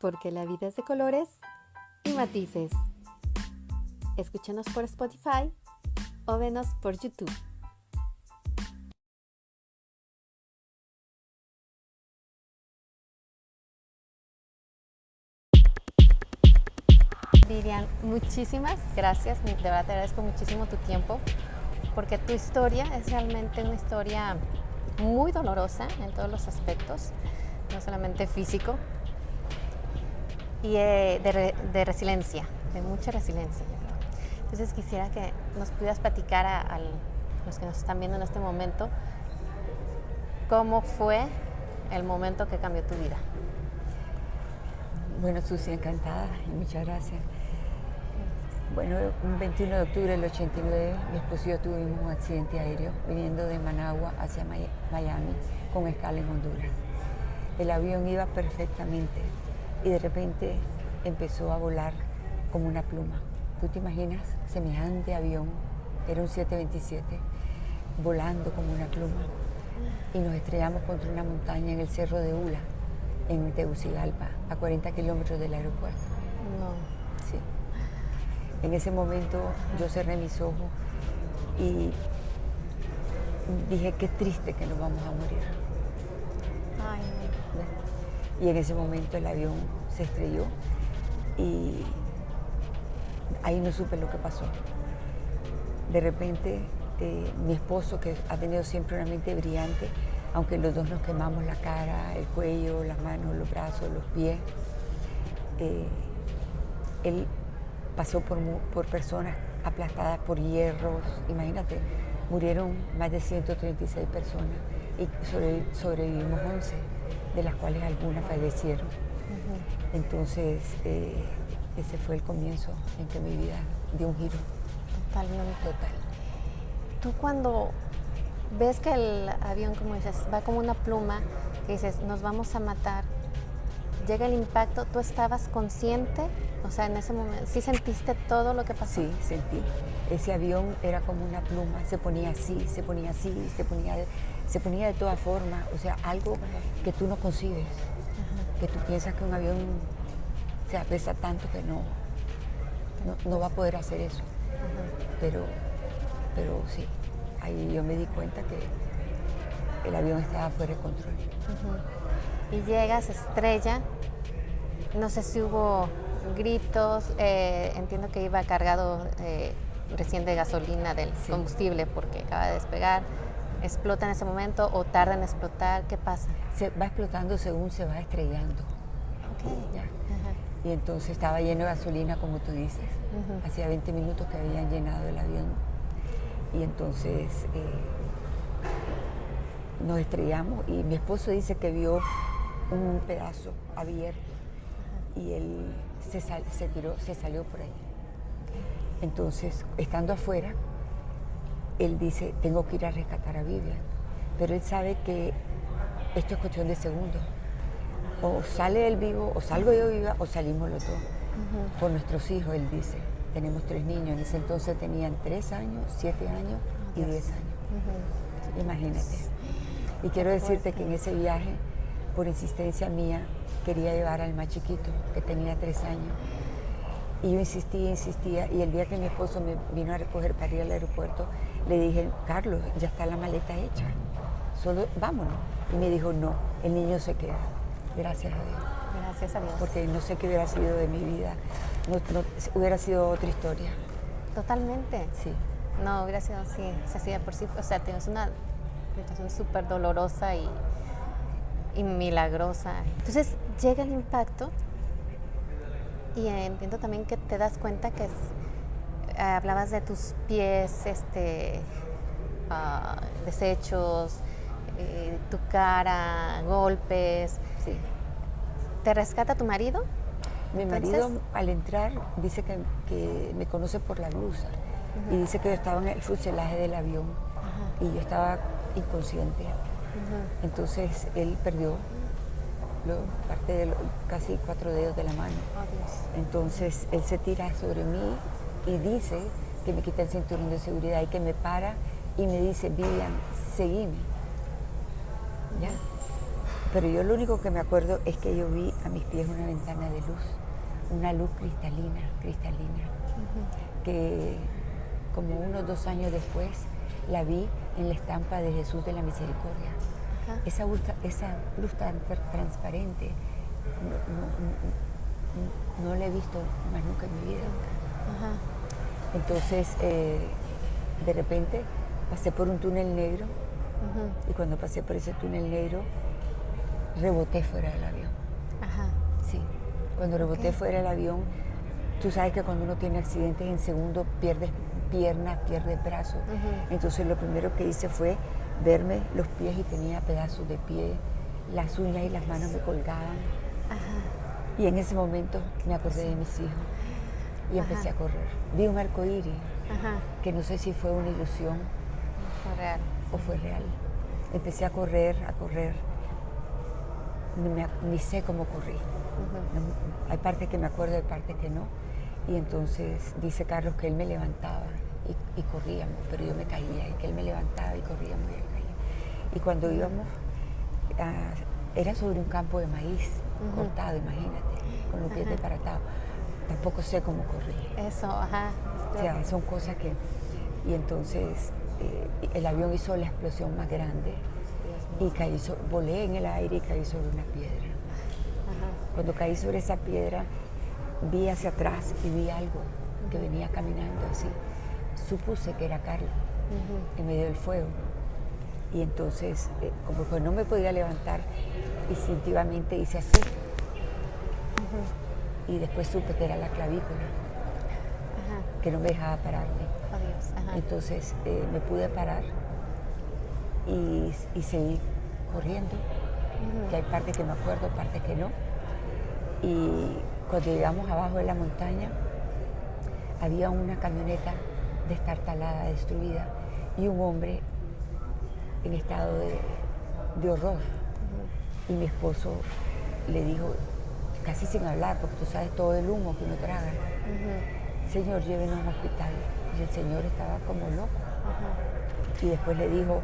porque la vida es de colores y matices. Escúchanos por Spotify o venos por YouTube. Vivian, muchísimas gracias, de verdad te agradezco muchísimo tu tiempo, porque tu historia es realmente una historia muy dolorosa en todos los aspectos, no solamente físico, y de resiliencia, de mucha resiliencia. Entonces quisiera que nos pudieras platicar a los que nos están viendo en este momento, cómo fue el momento que cambió tu vida. Bueno, Susi, encantada y muchas gracias. Bueno, un 21 de octubre del 89, mi esposo y yo tuvimos un accidente aéreo viniendo de Managua hacia Miami con escala en Honduras. El avión iba perfectamente y de repente empezó a volar como una pluma. ¿Tú te imaginas semejante avión? Era un 727, volando como una pluma. Y nos estrellamos contra una montaña en el Cerro de Ula, en Tegucigalpa, a 40 kilómetros del aeropuerto. No. Sí. En ese momento yo cerré mis ojos y dije, qué triste que nos vamos a morir. Ay, no. Y en ese momento el avión se estrelló y ahí no supe lo que pasó. De repente, mi esposo, que ha tenido siempre una mente brillante, aunque los dos nos quemamos la cara, el cuello, las manos, los brazos, los pies, él pasó por personas aplastadas por hierros. Imagínate, murieron más de 136 personas y sobrevivimos 11, de las cuales algunas fallecieron. Entonces, ese fue el comienzo en que mi vida dio un giro. Totalmente. Total. Tú cuando ves que el avión, como dices, va como una pluma, que dices, nos vamos a matar, llega el impacto, ¿tú estabas consciente? O sea, en ese momento, ¿sí sentiste todo lo que pasó? Sí, sentí. Ese avión era como una pluma, se ponía así, se ponía así, se ponía de todas formas. O sea, algo que tú no concibes, que tú piensas que un avión pesa tanto que no va a poder hacer eso. Pero sí, ahí yo me di cuenta que el avión estaba fuera de control. Y llega, se estrella, no sé si hubo gritos, entiendo que iba cargado recién de gasolina, del combustible, porque acaba de despegar. ¿Explota en ese momento o tarda en explotar? ¿Qué pasa? Se va explotando según se va estrellando. Okay. ¿Ya? Y entonces estaba lleno de gasolina, como tú dices. Hacía 20 minutos que habían llenado el avión. Y entonces nos estrellamos y mi esposo dice que vio un pedazo abierto y él se salió por ahí. Entonces, estando afuera, él dice, tengo que ir a rescatar a Vivian. Pero él sabe que esto es cuestión de segundos. O sale él vivo, o salgo yo viva, o salimos los dos. Por nuestros hijos, él dice. Tenemos 3 niños. En ese entonces tenían 3 años, 7 años y 10 años. Imagínate. Y quiero decirte que en ese viaje, por insistencia mía, quería llevar al más chiquito, que tenía 3 años. Y yo insistía, y el día que mi esposo me vino a recoger para ir al aeropuerto, le dije, Carlos, ya está la maleta hecha, solo vámonos. Y me dijo, no, el niño se queda. Gracias a Dios. Gracias a Dios. Porque no sé qué hubiera sido de mi vida, hubiera sido otra historia. Totalmente. Sí. No, hubiera sido así, así de por sí. O sea, tienes una situación súper dolorosa y milagrosa. Entonces llega el impacto y entiendo también que te das cuenta que hablabas de tus pies deshechos, tu cara, golpes. Sí. ¿Te rescata tu marido? Mi marido al entrar dice que me conoce por la blusa y dice que yo estaba en el fuselaje del avión y yo estaba inconsciente. Entonces él perdió parte de casi 4 dedos de la mano. Oh, Dios. Entonces él se tira sobre mí y dice que me quita el cinturón de seguridad y que me para y me dice, Vivian, seguime. ¿Ya? Pero yo lo único que me acuerdo es que yo vi a mis pies una ventana de luz, una luz cristalina, que como unos 2 años después la vi en la estampa de Jesús de la Misericordia. Esa luz tan transparente no la he visto más nunca en mi vida. Entonces, de repente pasé por un túnel negro y cuando pasé por ese túnel negro reboté fuera del avión. Sí, cuando reboté fuera del avión, tú sabes que cuando uno tiene accidentes en segundo pierdes piernas, pierdes brazos. Entonces lo primero que hice fue verme los pies y tenía pedazos de pie, las uñas y las manos me colgaban. Y en ese momento me acordé de mis hijos y empecé a correr. Vi un arco iris que no sé si fue una ilusión o fue real. Empecé a correr, ni sé cómo corrí. Hay partes que me acuerdo, hay partes que no. Y entonces dice Carlos que él me levantaba y corríamos, pero yo me caía, y que él me levantaba y corríamos y él caía. Y cuando íbamos, era sobre un campo de maíz cortado, imagínate, con los pies desbaratados. Tampoco sé cómo corrí. Eso, O sea, son cosas que... Y entonces el avión hizo la explosión más grande y volé en el aire y caí sobre una piedra. Cuando caí sobre esa piedra, vi hacia atrás y vi algo que venía caminando así. Supuse que era Carlos en medio del fuego. Y entonces, como que no me podía levantar, instintivamente hice así. Y después supe que era la clavícula, que no me dejaba pararme. Entonces me pude parar y seguí corriendo, que hay partes que me acuerdo, partes que no. Y cuando llegamos abajo de la montaña, había una camioneta destartalada, destruida, y un hombre en estado de horror. Y mi esposo le dijo, casi sin hablar, porque tú sabes todo el humo que uno traga, Señor, llévenos a un hospital. Y el Señor estaba como loco. Y después le dijo,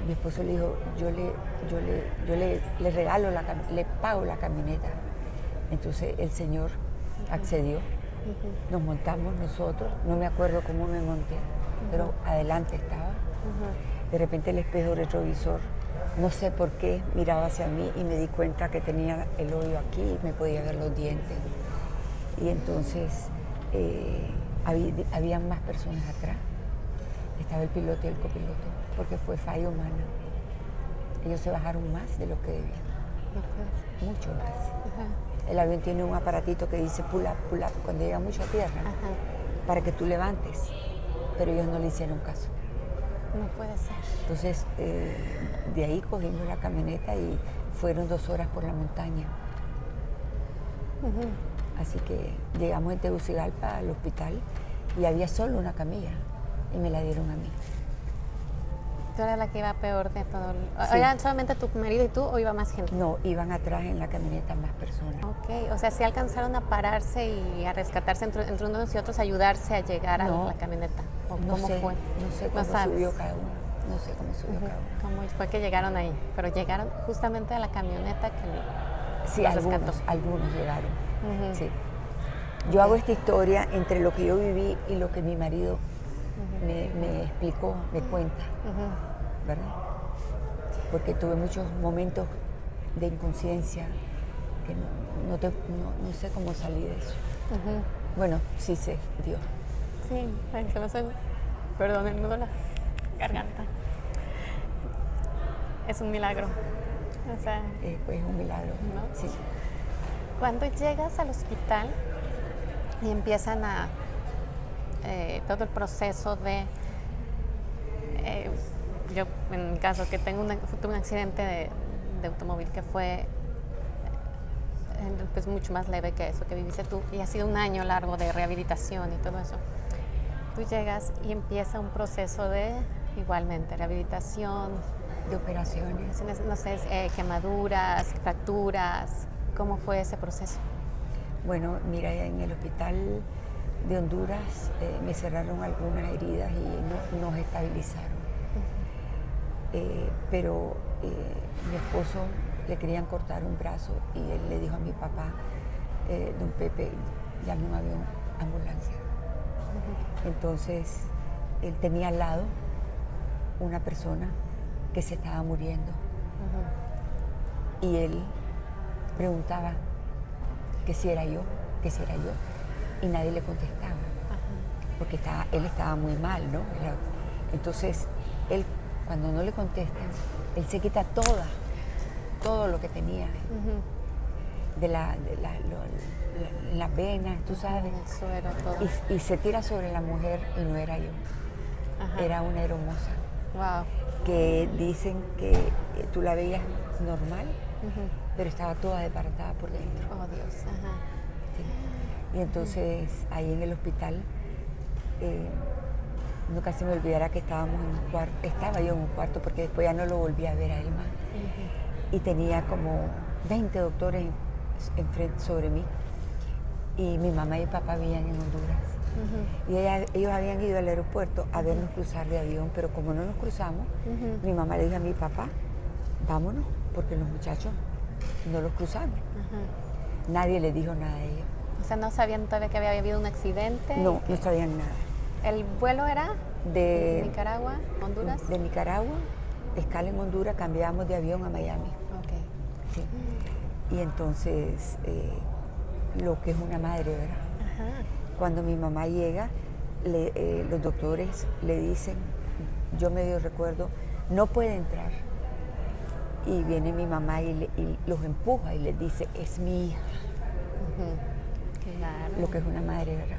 mi esposo le dijo, yo le regalo, le pago la camioneta. Entonces el Señor accedió. Nos montamos nosotros, no me acuerdo cómo me monté, pero adelante estaba. De repente el espejo retrovisor, no sé por qué, miraba hacia mí y me di cuenta que tenía el hoyo aquí y me podía ver los dientes. Y entonces había más personas atrás. Estaba el piloto y el copiloto, porque fue falla humana. Ellos se bajaron más de lo que debían, mucho más. El avión tiene un aparatito que dice pull up, cuando llega mucho a tierra, para que tú levantes, pero ellos no le hicieron caso. No puede ser. Entonces, de ahí cogimos la camioneta y fueron 2 horas por la montaña. Así que llegamos en Tegucigalpa al hospital y había solo una camilla y me la dieron a mí. ¿Tú eras la que iba peor de todo? Sí. ¿Eran solamente tu marido y tú o iba más gente? No, iban atrás en la camioneta más personas. Ok, o sea, sí alcanzaron a pararse y a rescatarse entre unos y otros, ayudarse a llegar a la camioneta. ¿O no cómo sé, fue? No sé cómo subió cada uno. No sé cómo subió cada uno. ¿Cómo fue que llegaron ahí? Pero llegaron justamente a la camioneta que sí, los rescató. algunos llegaron. Sí. Yo hago esta historia entre lo que yo viví y lo que mi marido me explicó, me cuenta, ¿verdad? Porque tuve muchos momentos de inconsciencia que no sé cómo salir de eso. Bueno, sí sé, Dios. Sí, se me hace, perdón, el nudo de la garganta. Es un milagro. O sea, pues un milagro, ¿no? Sí. Cuando llegas al hospital y empiezan todo el proceso de... yo, en mi caso, que tuve un accidente de automóvil que fue pues mucho más leve que eso que viviste tú, y ha sido un año largo de rehabilitación y todo eso. Tú llegas y empieza un proceso de, igualmente, rehabilitación. De operaciones. No sé, quemaduras, fracturas. ¿Cómo fue ese proceso? Bueno, mira, en el hospital de Honduras me cerraron algunas heridas y nos estabilizaron. Pero mi esposo le querían cortar un brazo y él le dijo a mi papá, don Pepe, llame un avión, ambulancia. Entonces, él tenía al lado una persona que se estaba muriendo. Y él preguntaba que si era yo, que si era yo. Y nadie le contestaba. Porque él estaba muy mal, ¿no? Entonces, él, cuando no le contestan, él se quita todo lo que tenía. De las venas, tú sabes. Suero, todo. Y se tira sobre la mujer y no era yo. Era una hermosa. Wow. Que dicen que tú la veías normal, pero estaba toda desbaratada por dentro. Oh, Dios. Sí. Y entonces ahí en el hospital, nunca se me olvidará que estábamos en un cuarto, estaba yo en un cuarto porque después ya no lo volví a ver a él más. Y tenía como 20 doctores enfrente sobre mí. Y mi mamá y mi papá vivían en Honduras. Y ellos habían ido al aeropuerto a vernos cruzar de avión, pero como no nos cruzamos, mi mamá le dijo a mi papá, vámonos, porque los muchachos no los cruzamos. Nadie le dijo nada a ellos. O sea, ¿no sabían todavía que había habido un accidente? No, no sabían nada. ¿El vuelo era de Nicaragua, Honduras? De Nicaragua, escala en Honduras, cambiamos de avión a Miami. Okay. Sí. Y entonces, lo que es una madre, ¿verdad? Cuando mi mamá llega, los doctores le dicen, yo medio recuerdo, no puede entrar. Y viene mi mamá y los empuja y les dice, es mi hija. Claro. Lo que es una madre, ¿verdad?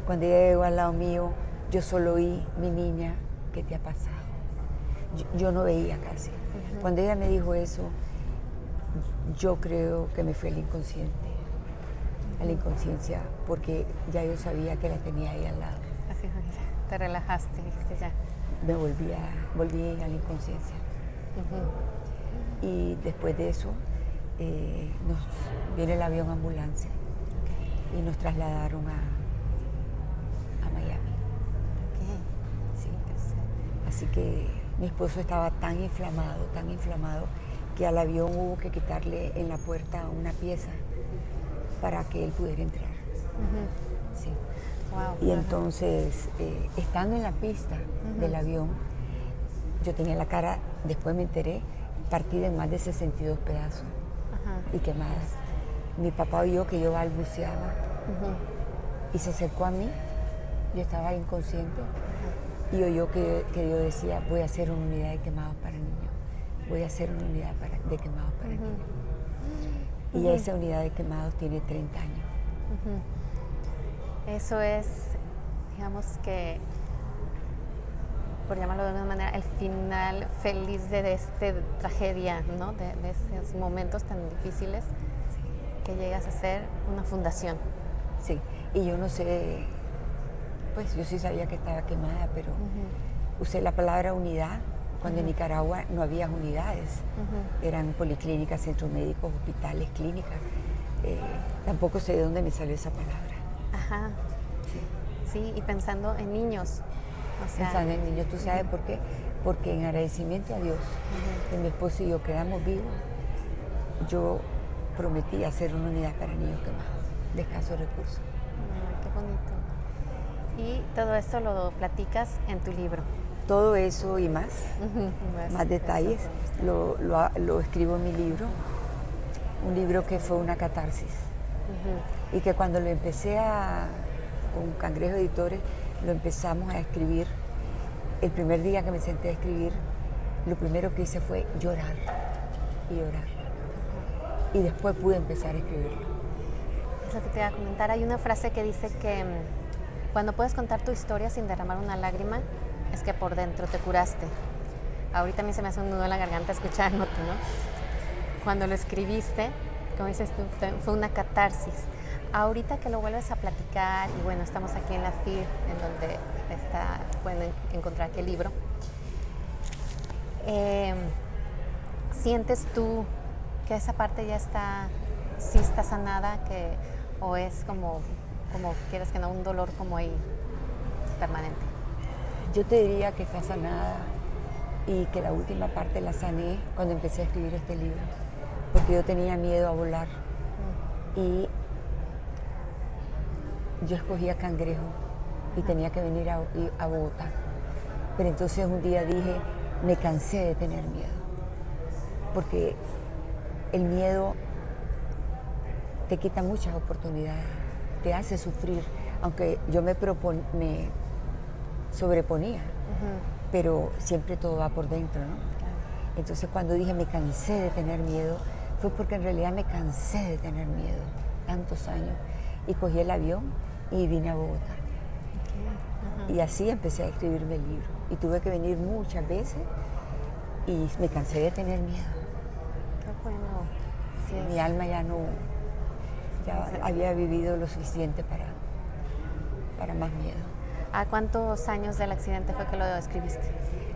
Cuando ella llegó al lado mío, yo solo oí, mi niña, ¿qué te ha pasado? Yo no veía casi. Cuando ella me dijo eso, yo creo que me fue al inconsciente. A la inconsciencia, porque ya yo sabía que la tenía ahí al lado. Así, te relajaste, dijiste ya. Me volví a la inconsciencia. Y después de eso, viene el avión ambulancia y nos trasladaron a Miami. Sí. Así que mi esposo estaba tan inflamado, que al avión hubo que quitarle en la puerta una pieza para que él pudiera entrar. Sí. Wow. Y entonces, estando en la pista del avión, yo tenía la cara, después me enteré, partida en más de 62 pedazos y quemadas. Mi papá oyó que yo balbuceaba y se acercó a mí, yo estaba inconsciente, y oyó que yo decía, voy a hacer una unidad de quemados para niños, voy a hacer una unidad de quemados para niños. Y esa unidad de quemados tiene 30 años. Eso es, digamos que, por llamarlo de alguna manera, el final feliz de esta tragedia, ¿no? De esos momentos tan difíciles, que llegas a ser una fundación. Sí, y yo no sé, pues yo sí sabía que estaba quemada, pero usé la palabra unidad cuando en Nicaragua no había unidades. Eran policlínicas, centros médicos, hospitales, clínicas. Tampoco sé de dónde me salió esa palabra. Sí, y pensando en niños. O sea, pensando en niños, ¿tú sabes por qué? Porque en agradecimiento a Dios, que mi esposo y yo quedamos vivos, yo prometí hacer una unidad para niños quemados, de escasos recursos. Qué bonito. Y todo esto lo platicas en tu libro. Todo eso y más, más detalles, lo escribo en mi libro, un libro que fue una catarsis. Y que cuando lo empecé con Cangrejo Editores, lo empezamos a escribir, el primer día que me senté a escribir, lo primero que hice fue llorar y llorar. Y después pude empezar a escribirlo. Eso que te iba a comentar, hay una frase que dice que cuando puedes contar tu historia sin derramar una lágrima, es que por dentro te curaste. Ahorita a mí se me hace un nudo en la garganta escuchándote, ¿no? Cuando lo escribiste, como dices tú, fue una catarsis. Ahorita que lo vuelves a platicar, y bueno, estamos aquí en la FIR, en donde pueden encontrar aquel libro, ¿sientes tú que esa parte ya sí está sanada, o es como quieres que no, un dolor como ahí permanente? Yo te diría que está sanada y que la última parte la sané cuando empecé a escribir este libro, porque yo tenía miedo a volar. Y yo escogía Cangrejo y tenía que venir a Bogotá. Pero entonces un día dije, me cansé de tener miedo, porque el miedo te quita muchas oportunidades, te hace sufrir, aunque yo me sobreponía, pero siempre todo va por dentro, ¿no? Entonces cuando dije me cansé de tener miedo, fue porque en realidad me cansé de tener miedo, tantos años, y cogí el avión y vine a Bogotá. Y así empecé a escribirme el libro, y tuve que venir muchas veces, y me cansé de tener miedo. Qué bueno. Sí. Mi alma ya había vivido lo suficiente para más miedo. ¿A cuántos años del accidente fue que lo escribiste?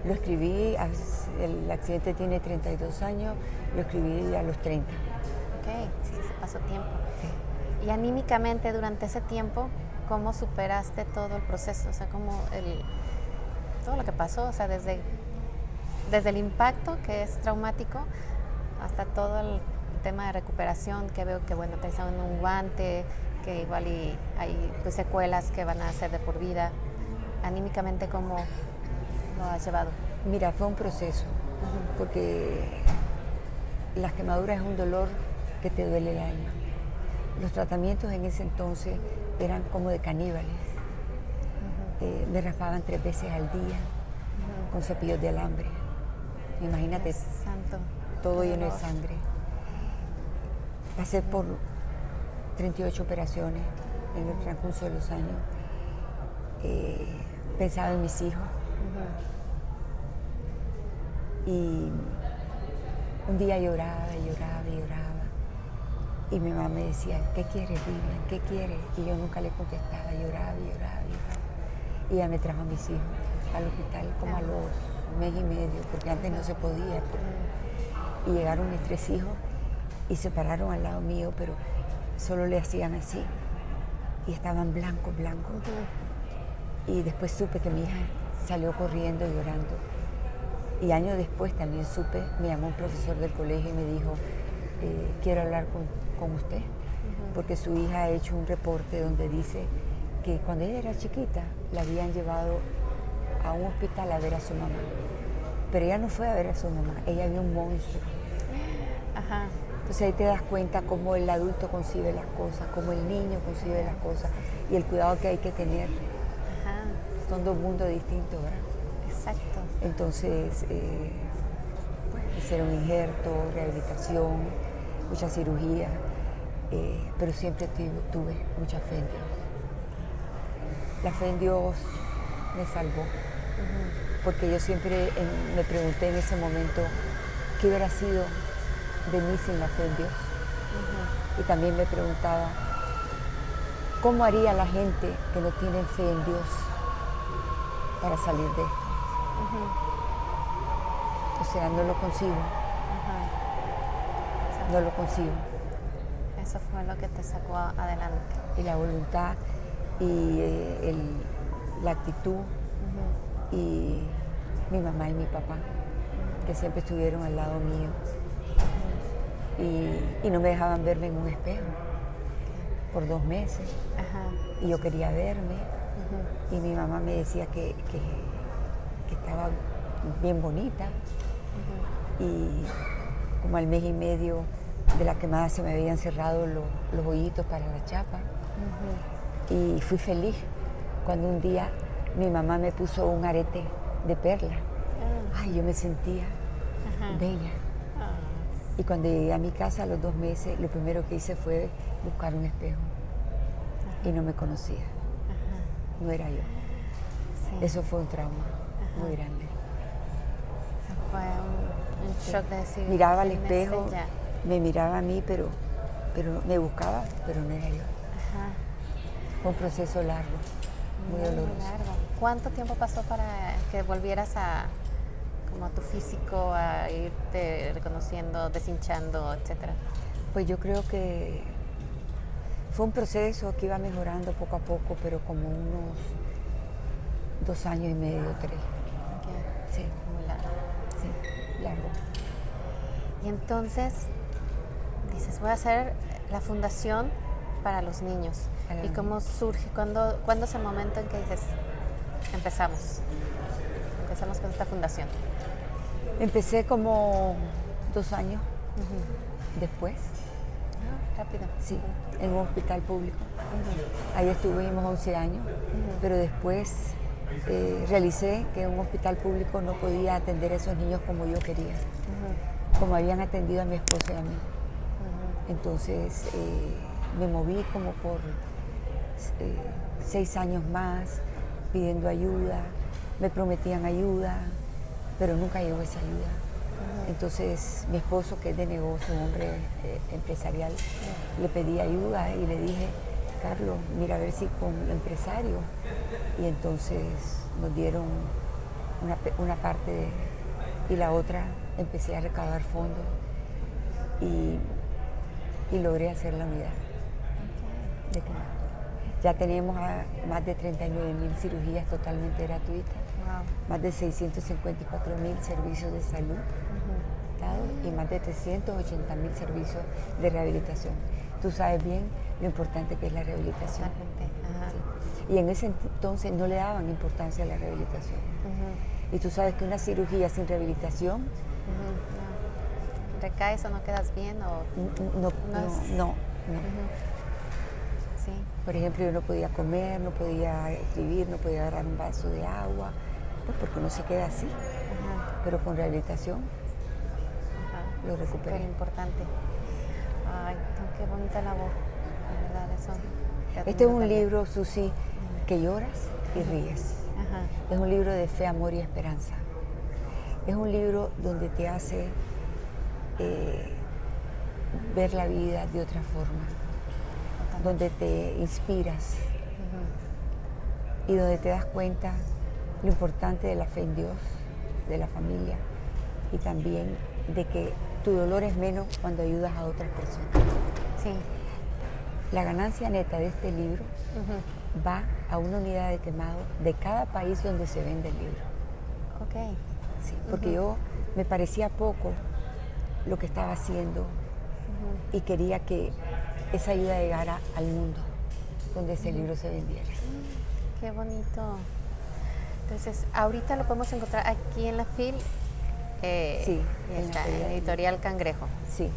Lo escribí, el accidente tiene 32 años, lo escribí a los 30. Ok, sí, se pasó tiempo. Sí. Y anímicamente durante ese tiempo, ¿cómo superaste todo el proceso? O sea, todo lo que pasó, o sea, desde el impacto, que es traumático, hasta todo el tema de recuperación, que veo que, bueno, te hicieron un guante, que igual y hay pues, secuelas que van a ser de por vida. Anímicamente, ¿cómo lo has llevado? Mira, fue un proceso, porque las quemaduras es un dolor que te duele el alma. Los tratamientos en ese entonces eran como de caníbales. Me raspaban 3 veces al día con cepillos de alambre. Imagínate, Dios santo, todo lleno de sangre. Pasé por 38 operaciones en el transcurso de los años. Pensaba en mis hijos. Y un día lloraba y lloraba y lloraba. Y mi mamá me decía, ¿qué quieres, Vivian? ¿Qué quieres? Y yo nunca le contestaba, lloraba y lloraba y lloraba. Y ella me trajo a mis hijos al hospital como a los mes y medio, porque antes no se podía. Y llegaron mis 3 hijos y se pararon al lado mío, pero solo le hacían así. Y estaban blancos. Y después supe que mi hija salió corriendo y llorando. Y años después también supe, me llamó un profesor del colegio y me dijo, quiero hablar con usted, porque su hija ha hecho un reporte donde dice que cuando ella era chiquita la habían llevado a un hospital a ver a su mamá. Pero ella no fue a ver a su mamá, ella vio un monstruo. Ajá. Entonces ahí te das cuenta cómo el adulto concibe las cosas, cómo el niño concibe las cosas y el cuidado que hay que tener. Ajá. Son 2 mundos distintos, ¿verdad? Exacto. Entonces, hicieron injerto, rehabilitación, mucha cirugía, pero siempre tuve mucha fe en Dios. La fe en Dios me salvó, porque yo siempre me pregunté en ese momento qué hubiera sido de mí sin la fe en Dios. Y también me preguntaba, ¿cómo haría la gente que no tiene fe en Dios para salir de esto? O sea, no lo consigo. No lo consigo. Eso fue lo que te sacó adelante. Y la voluntad y la actitud y mi mamá y mi papá, que siempre estuvieron al lado mío y no me dejaban verme en un espejo por 2 meses. Y yo quería verme y mi mamá me decía que estaba bien bonita y como al mes y medio de la quemada se me habían cerrado los hoyitos para la chapa y fui feliz cuando un día mi mamá me puso un arete de perla. Ay, yo me sentía bella. Y cuando llegué a mi casa a los 2 meses, lo primero que hice fue buscar un espejo y no me conocía. No era yo. Sí. Eso fue un trauma muy grande. Eso fue un shock de decir. Miraba al espejo, me miraba a mí, pero me buscaba, pero no era yo. Fue un proceso largo, muy doloroso. Largo. ¿Cuánto tiempo pasó para que volvieras a tu físico, a irte reconociendo, deshinchando, etcétera? Pues yo creo que fue un proceso que iba mejorando poco a poco, pero como unos 2 años y medio, 3. Okay. Sí. Muy largo. Sí, largo. Y entonces, dices, voy a hacer la fundación para los niños? ¿Y cómo surge? ¿Cuándo es el momento en que dices, empezamos con esta fundación? Empecé como 2 años después. Rápido. Sí, en un hospital público. Ahí estuvimos 11 años, pero después realicé que en un hospital público no podía atender a esos niños como yo quería, como habían atendido a mi esposo y a mí. Entonces me moví como por 6 años más pidiendo ayuda, me prometían ayuda, pero nunca llegó esa ayuda. Entonces mi esposo, que es de negocio, un hombre empresarial, le pedí ayuda y le dije, Carlos, mira a ver si con empresario. Y entonces nos dieron una parte y la otra empecé a recaudar fondos y logré hacer la unidad de quemado. Ya tenemos más de 39.000 cirugías totalmente gratuitas, más de 654.000 servicios de salud y más de 380.000 servicios de rehabilitación. Tú sabes bien lo importante que es la rehabilitación. Sí. Y en ese entonces no le daban importancia a la rehabilitación. Y tú sabes que una cirugía sin rehabilitación... ¿Recaes o no quedas bien? No. Sí. Por ejemplo, yo no podía comer, no podía escribir, no podía agarrar un vaso de agua, pues porque uno se queda así. Pero con rehabilitación lo recuperé. Súper importante. Ay, qué bonita labor, de verdad, eso. Este es un libro, Susi, que lloras y ríes. Es un libro de fe, amor y esperanza. Es un libro donde te hace ver la vida de otra forma, donde te inspiras y donde te das cuenta lo importante de la fe en Dios, de la familia y también de que tu dolor es menos cuando ayudas a otras personas. Sí. La ganancia neta de este libro va a una unidad de quemado de cada país donde se vende el libro. Ok. Sí, porque yo me parecía poco lo que estaba haciendo y quería que esa ayuda llegara al mundo donde ese libro se vendiera. Qué bonito. Entonces, ahorita lo podemos encontrar aquí en la FIL. Sí, está en Editorial Cangrejo. Sí.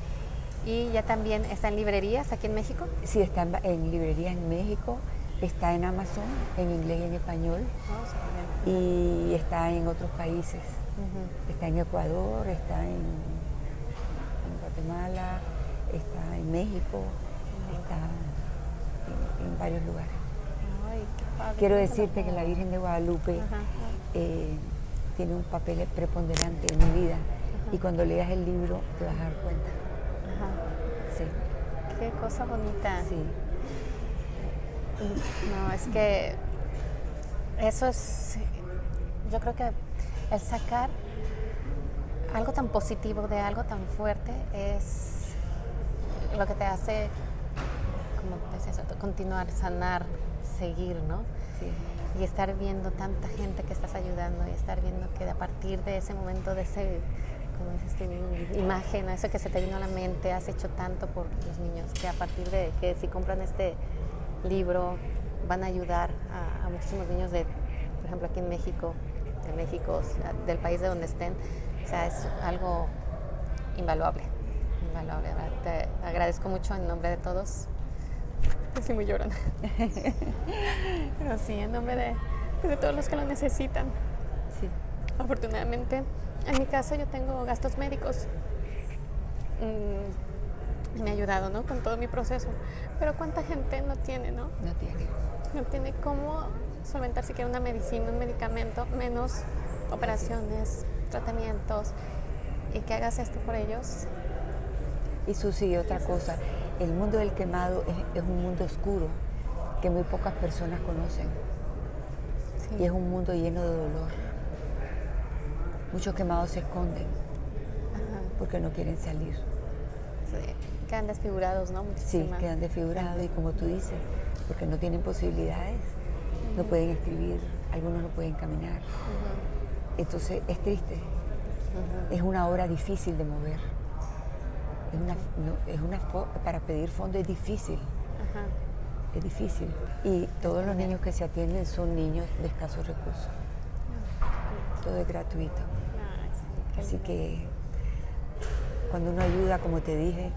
Y ya también está en librerías aquí en México. Sí, está en librerías en México, está en Amazon, en inglés y en español, y está en otros países. Está en Ecuador, está en Guatemala, está en México, está en varios lugares. Ay, qué padre. Quiero decirte que la Virgen de Guadalupe tiene un papel preponderante en mi vida y cuando leas el libro te vas a dar cuenta. Sí. Qué cosa bonita. Sí. No, es que eso es, yo creo que el sacar algo tan positivo de algo tan fuerte es lo que te hace, como es eso, continuar, sanar, seguir, ¿no? Sí. Y estar viendo tanta gente que estás ayudando y estar viendo que a partir de ese momento, de ese, como dices tú, imagen, eso que se te vino a la mente, has hecho tanto por los niños, que a partir de que si compran este libro van a ayudar a muchísimos niños por ejemplo, aquí en México, del país de donde estén. O sea, es algo invaluable. Te agradezco mucho en nombre de todos. Estoy muy llorando. Pero sí, en nombre de todos los que lo necesitan. Sí. Afortunadamente, en mi caso yo tengo gastos médicos. Me ha ayudado, ¿no? Con todo mi proceso. Pero ¿cuánta gente no tiene, no? No tiene. No tiene cómo solventar siquiera una medicina, un medicamento, menos operaciones, tratamientos. Y que hagas esto por ellos. Y Susi, otra cosa, el mundo del quemado es un mundo oscuro que muy pocas personas conocen. Sí. Y es un mundo lleno de dolor. Muchos quemados se esconden porque no quieren salir. Sí. Quedan desfigurados, ¿no? Muchísima. Sí, quedan desfigurados y como tú dices, porque no tienen posibilidades, no pueden escribir, algunos no pueden caminar. Entonces es triste, es una hora difícil de mover. Para pedir fondo es difícil. Ajá. Es difícil. Y todos los niños que se atienden son niños de escasos recursos. Todo es gratuito. Ay, sí, qué Así lindo. que cuando uno ayuda, como te dije,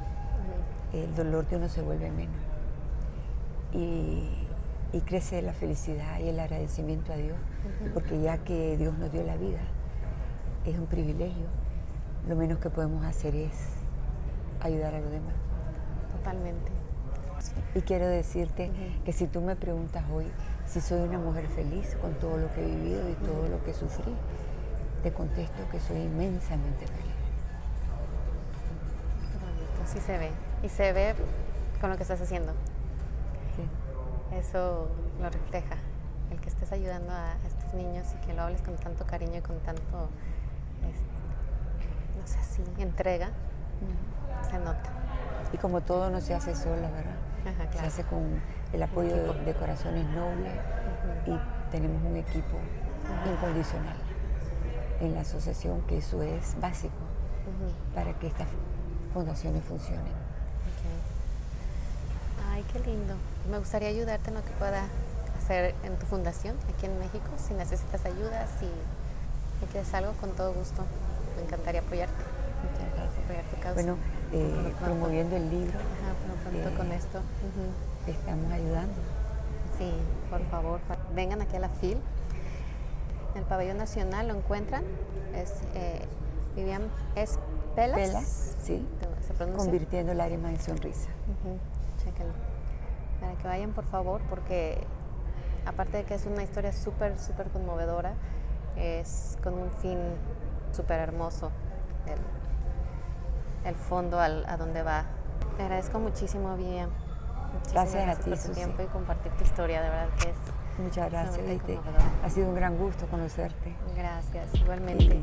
el dolor de uno se vuelve menos. Y crece la felicidad y el agradecimiento a Dios, porque ya que Dios nos dio la vida, es un privilegio. Lo menos que podemos hacer es ayudar a los demás. Totalmente. Y quiero decirte que si tú me preguntas hoy si soy una mujer feliz con todo lo que he vivido y todo lo que sufrí, te contesto que soy inmensamente feliz. Qué bonito. Sí se ve. Y se ve con lo que estás haciendo. Sí. Eso lo refleja. El que estés ayudando a estos niños y que lo hables con tanto cariño y con tanto, no sé, así, entrega, se nota. Y como todo no se hace sola, ¿verdad? Ajá, Se claro. hace con el apoyo de Corazones Nobles y tenemos un equipo incondicional en la asociación, que eso es básico para que estas fundaciones funcionen. Ok. Ay, qué lindo. Me gustaría ayudarte en lo que pueda hacer en tu fundación aquí en México. Si necesitas ayuda, si quieres algo, con todo gusto. Me encantaría apoyarte. Muchas gracias. Apoyar tu causa. Bueno, promoviendo el libro, Ajá, pero pronto con esto. estamos ayudando. Sí, por favor, vengan aquí a la FIL. En el Pabellón Nacional lo encuentran. Es Vivian Pelas. Pelas, sí, ¿Se pronuncia? convirtiendo lágrimas en sonrisa. Chéquenlo. Para que vayan, por favor, porque aparte de que es una historia súper, súper conmovedora, es con un fin súper hermoso el fondo a donde va. Te agradezco muchísimo, Vivian. Muchísimas Gracias a ti, por tu Susi. tiempo y compartir tu historia, de verdad que es Muchas gracias. sumamente ¿Viste? conmovedora. Ha sido un gran gusto conocerte. Gracias, igualmente.